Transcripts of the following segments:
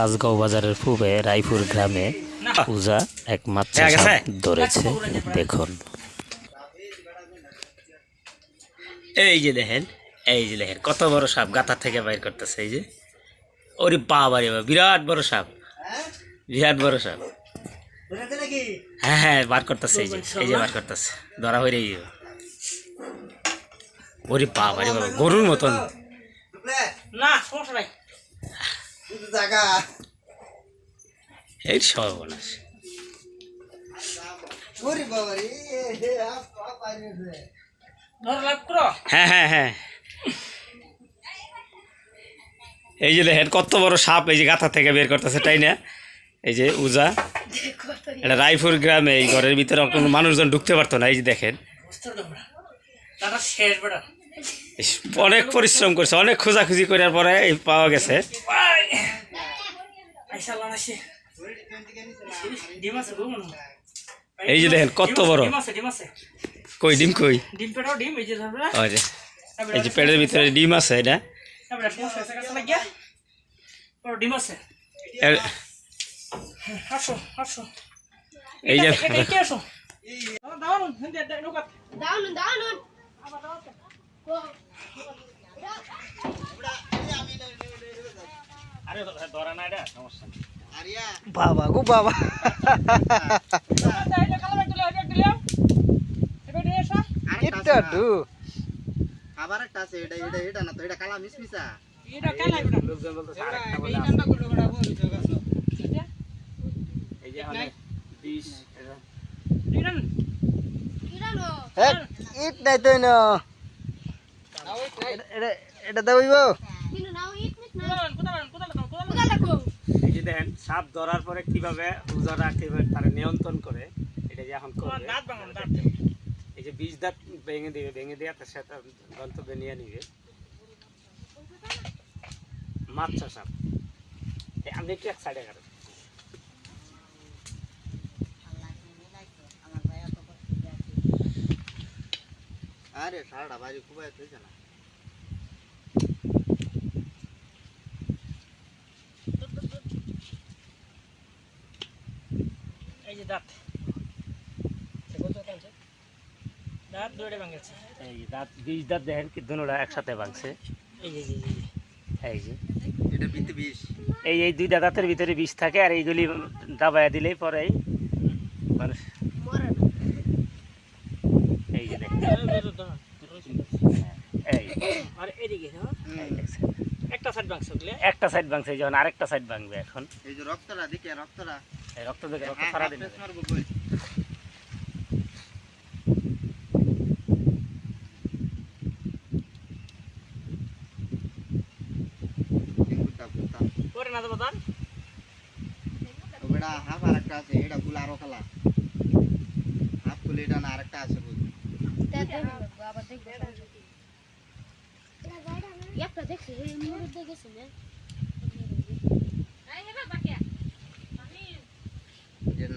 আজগাঁও বাজারের পূবে রায়পুর গ্রামে পূজা এক মাত্রা সাপ ধরেছে। দেখুন, এই যে দেখেন, এই যে দেখেন কত বড় সাপ গাথা থেকে বাইর করতেছে। এই যে ওরে বাবা রে বাবা, বিরাট বড় সাপ, বিরাট বড় সাপ। হ্যাঁ হ্যাঁ, বার করতেছে। এই যে বার করতেছে, ধরা হয়ে গেল। ওরে বাবা রে বাবা, গরুর মতন। না সমস্যা নাই, এই সর্বনাশ। হ্যাঁ হ্যাঁ হ্যাঁ, এই যে দেখেন কত বড় সাপ এই যে গাথা থেকে বের করতেছে, তাই না? এই যে উজা, এটা রায়পুর গ্রামে। এই ঘরের ভিতরে কোনো মানুষজন ঢুকতে পারতো না। এই যে দেখেন, অনেক পরিশ্রম করছে, অনেক খোঁজাখুঁজি করার পরে এই পাওয়া গেছে। এই যে দেখেন কত বড়। কই ডিম, কই এই যে পেটের ভিতরে ডিম আছে। এটা এই যে বাবা গো বাবা, আবার একটা আছে, এটা এটা এটা না তো, এটা কালা মিসমিসা। এটা কালা লোকজন বলতেছে এই যে অনেক বিষ। ইট নাই তো না, এটা দেবইব। এই যে দেখেন সাপ ধরার পরে কিভাবে উজারা কিভাবে তারা নিয়ন্ত্রণ করে, এটা যে এখন করবে। এই যে বিষ দাঁত ভেঙে দিবে, ভেঙে দিয়ে তার সাথে গন্তব্যে নিয়ে নিবে। মাছ সাপ আমি একটু এক সাইডে কারণ আরে সারাটা বাড়ি খুব হয়েছে না। এই যে দাঁত, দাঁত দুটো ভাঙছে। এই দাঁত বিষ দাঁত দেখেন কি দুটোটা একসাথে ভাঙছে। এই যে এই যে এটা বিতে বিষ। এই দুইটা দাঁতের ভিতরে বিষ থাকে, আর এইগুলি দাবাইয়া দিলেই পরে মানুষ। এই যে দেখেন, এই আর এদিকে একটা সাইড ভাঙছে, একটা সাইড ভাঙছে, যখন আরেকটা সাইড ভাঙবে এখন। এই যে রক্তটা দেখে, রক্তটা এই রক্ত দেখে, রক্ত সারা দিন করে না দেবো তার। ওটা হাফ আর একটা আছে, এটা ফুল আরো খেলা হাফ ফুল, এটা না আরেকটা আছে বুঝ।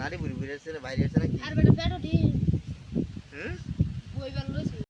নারী বুড়ি বুড়ি বাইরে আছে নাকি?